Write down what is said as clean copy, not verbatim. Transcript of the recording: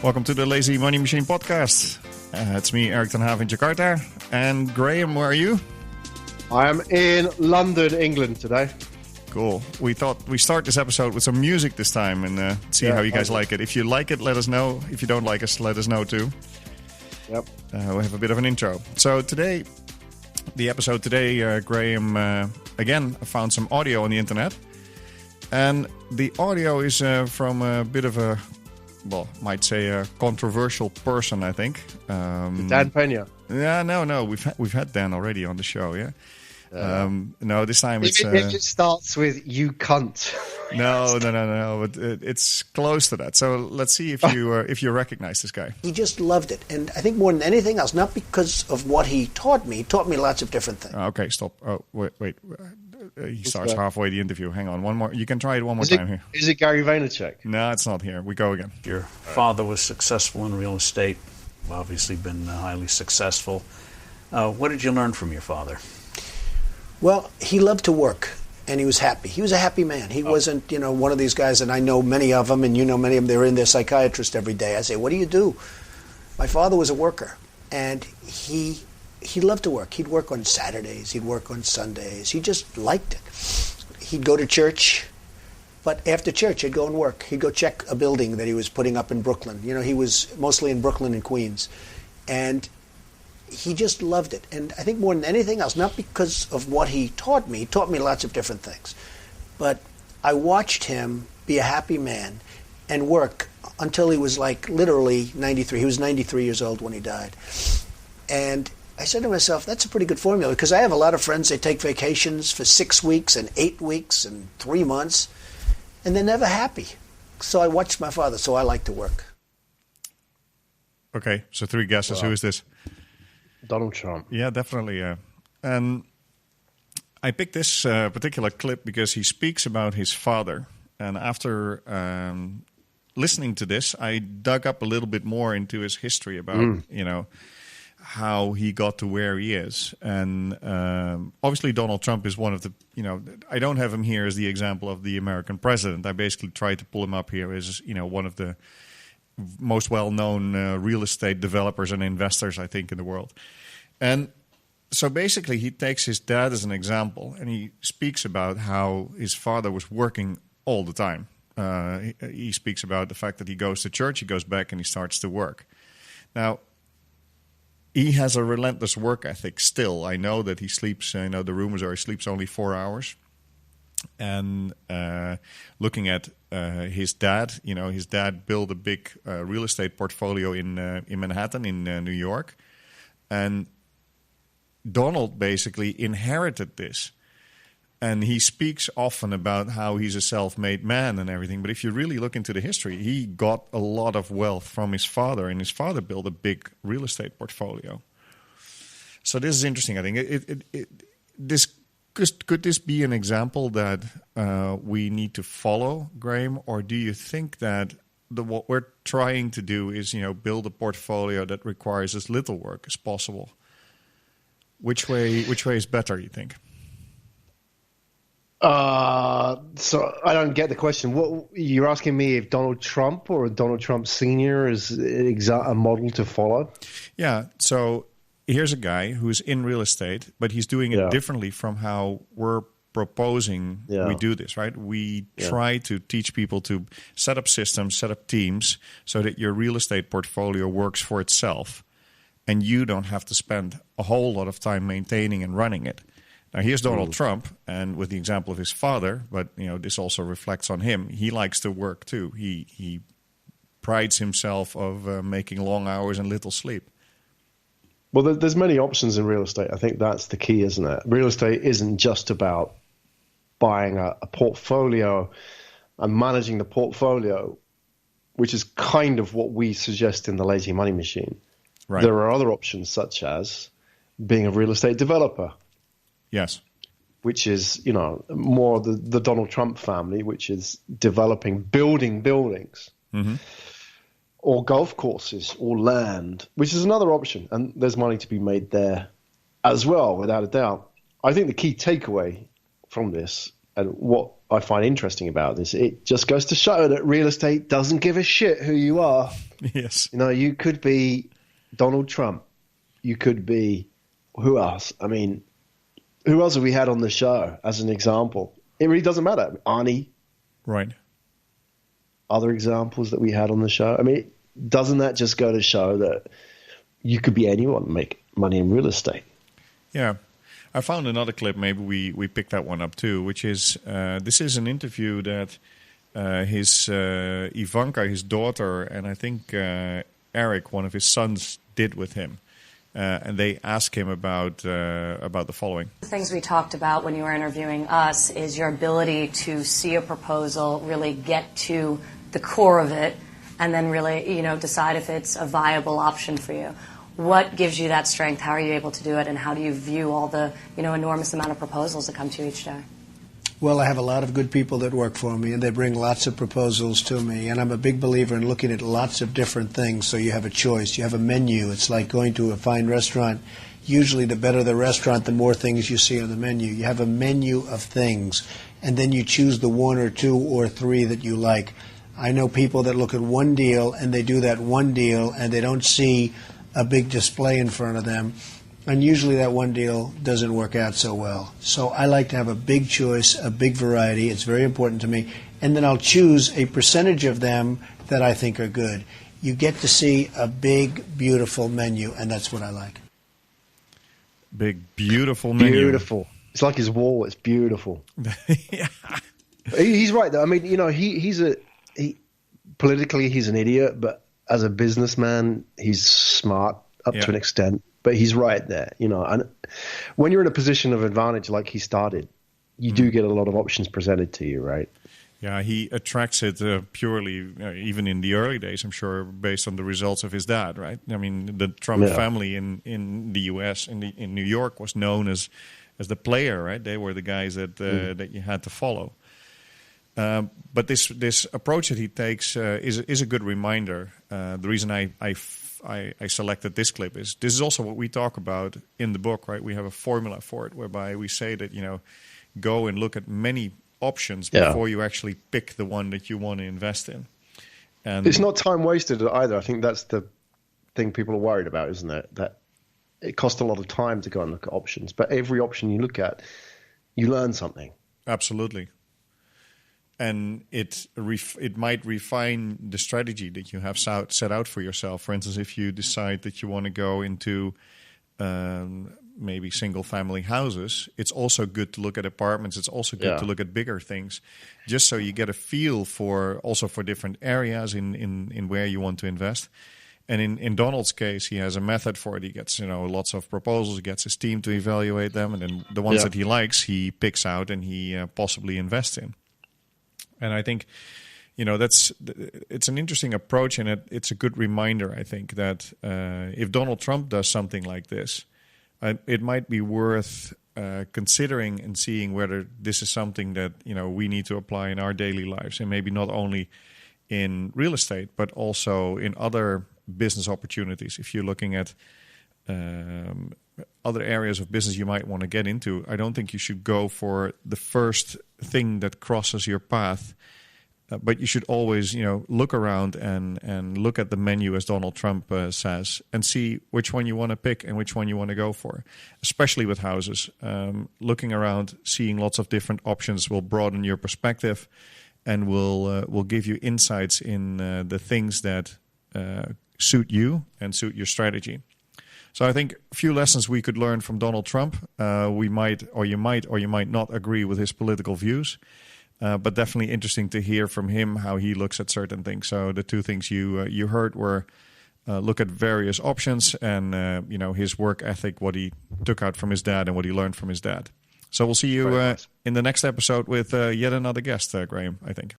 Welcome to the Lazy Money Machine podcast. It's me, Erik in Jakarta. And Graham, where are you? I am in London, England today. Cool. We thought we start this episode with some music this time and see how you guys like it. If you like it, let us know. If you don't like us, let us know too. Yep. We have a bit of an intro. So today, Graham, again, found some audio on the internet. And the audio is from a bit of a, might say a controversial person, I think. Dan Pena. Yeah, no. We've had Dan already on the show, yeah. No, this time it's... It starts with "you cunt." No. But it's close to that. So let's see if you recognize this guy. He just loved it, and I think more than anything else, not because of what he taught me. He taught me lots of different things. Okay, stop. Oh, wait. He starts halfway the interview. Hang on, one more. You can try it one more time here. Is it Gary Vaynerchuk? No, it's not here. We go again. Your father was successful in real estate. Obviously been highly successful. What did you learn from your father? Well, he loved to work, and he was happy. He was a happy man. He wasn't, one of these guys, and I know many of them, and you know many of them, they're in their psychiatrist every day. I say, what do you do? My father was a worker, and he loved to work. He'd work on Saturdays. He'd work on Sundays. He just liked it. He'd go to church, but after church, he'd go and work. He'd go check a building that he was putting up in Brooklyn. He was mostly in Brooklyn and Queens, and he just loved it. And I think more than anything else, not because of what he taught me lots of different things, but I watched him be a happy man and work until he was like literally 93. He was 93 years old when he died. And I said to myself, that's a pretty good formula, because I have a lot of friends, they take vacations for 6 weeks and 8 weeks and 3 months, and they're never happy. So I watched my father, so I like to work. Okay, so 3 guesses. Who is this? Donald Trump. Yeah, definitely. And I picked this particular clip because he speaks about his father. And after listening to this, I dug up a little bit more into his history about, how he got to where he is. And obviously Donald Trump is one of the, I don't have him here as the example of the American president. I basically tried to pull him up here as, one of the most well-known real estate developers and investors, I think, in the world. And so basically he takes his dad as an example, and he speaks about how his father was working all the time. He speaks about the fact that he goes to church, he goes back, and he starts to work. Now, he has a relentless work ethic still. I know that he sleeps, the rumors are he sleeps only 4 hours. And looking at his dad, his dad built a big real estate portfolio in Manhattan, in New York. And Donald basically inherited this. And he speaks often about how he's a self-made man and everything. But if you really look into the history, he got a lot of wealth from his father. And his father built a big real estate portfolio. So this is interesting, I think. Could this be an example that we need to follow, Graham? Or do you think that what we're trying to do is, build a portfolio that requires as little work as possible? Which way is better, you think? So I don't get the question. What you're asking me, if Donald Trump or Donald Trump Sr. is a model to follow? Yeah. So here's a guy who's in real estate, but he's doing it differently from how we're proposing we do this, right? We try to teach people to set up systems, set up teams, so that your real estate portfolio works for itself, and you don't have to spend a whole lot of time maintaining and running it. Now, here's Donald Trump, and with the example of his father, but this also reflects on him. He likes to work too. He prides himself of making long hours and little sleep. Well, there's many options in real estate. I think that's the key, isn't it? Real estate isn't just about buying a portfolio and managing the portfolio, which is kind of what we suggest in the Lazy Money Machine. Right. There are other options, such as being a real estate developer. Yes. Which is, more the Donald Trump family, which is building buildings. Mm-hmm. Or golf courses or land, which is another option. And there's money to be made there as well, without a doubt. I think the key takeaway from this And what I find interesting about this, it just goes to show that real estate doesn't give a shit who you are. Yes. You know, you could be Donald Trump. You could be who else? I mean, who else have we had on the show as an example? It really doesn't matter. Arnie. Right. Other examples that we had on the show. I mean, doesn't that just go to show that you could be anyone and make money in real estate? Yeah. I found another clip, maybe we picked that one up too, which is, this is an interview that his Ivanka, his daughter, and I think Erik, one of his sons, did with him. And they asked him about the following. The things we talked about when you were interviewing us is your ability to see a proposal, really get to the core of it, and then really, decide if it's a viable option for you. What gives you that strength? How are you able to do it? And how do you view all the, enormous amount of proposals that come to you each day? Well, I have a lot of good people that work for me, and they bring lots of proposals to me. And I'm a big believer in looking at lots of different things so you have a choice. You have a menu. It's like going to a fine restaurant. Usually the better the restaurant, the more things you see on the menu. You have a menu of things, and then you choose the one or two or three that you like. I know people that look at one deal, and they do that one deal, and they don't see a big display in front of them. And usually that one deal doesn't work out so well. So I like to have a big choice, a big variety. It's very important to me. And then I'll choose a percentage of them that I think are good. You get to see a big, beautiful menu, and that's what I like. Big, beautiful menu. Beautiful. It's like his wall. It's beautiful. Yeah. He's right, though. I mean, politically, he's an idiot, but as a businessman, he's smart up to an extent. But he's right there, And when you're in a position of advantage like he started, you do get a lot of options presented to you, right? Yeah, he attracts it purely, even in the early days, I'm sure, based on the results of his dad, right? I mean, the Trump family in the U.S., in New York, was known as the player, right? They were the guys that you had to follow. But this approach that he takes is a good reminder. The reason I selected this clip is this is also what we talk about in the book, right? We have a formula for it whereby we say that, go and look at many options before you actually pick the one that you want to invest in. And it's not time wasted either. I think that's the thing people are worried about, isn't it? That it costs a lot of time to go and look at options. But every option you look at, you learn something. Absolutely. And it might refine the strategy that you have set out for yourself. For instance, if you decide that you want to go into maybe single-family houses, it's also good to look at apartments. It's also good to look at bigger things, just so you get a feel for different areas in where you want to invest. And in Donald's case, he has a method for it. He gets lots of proposals, gets his team to evaluate them, and then the ones that he likes, he picks out and he possibly invests in. And I think, it's an interesting approach, and it's a good reminder, I think, that if Donald Trump does something like this, it might be worth considering and seeing whether this is something that, we need to apply in our daily lives, and maybe not only in real estate, but also in other business opportunities. If you're looking at other areas of business you might want to get into, I don't think you should go for the first thing that crosses your path, but you should always, look around and look at the menu, as Donald Trump says, and see which one you want to pick and which one you want to go for. Especially with houses, looking around, seeing lots of different options will broaden your perspective and will give you insights in the things that suit you and suit your strategy. So I think a few lessons we could learn from Donald Trump. You might not agree with his political views, but definitely interesting to hear from him how he looks at certain things. So the two things you heard were look at various options and his work ethic, what he took out from his dad and what he learned from his dad. So we'll see you in the next episode with yet another guest, Graham, I think.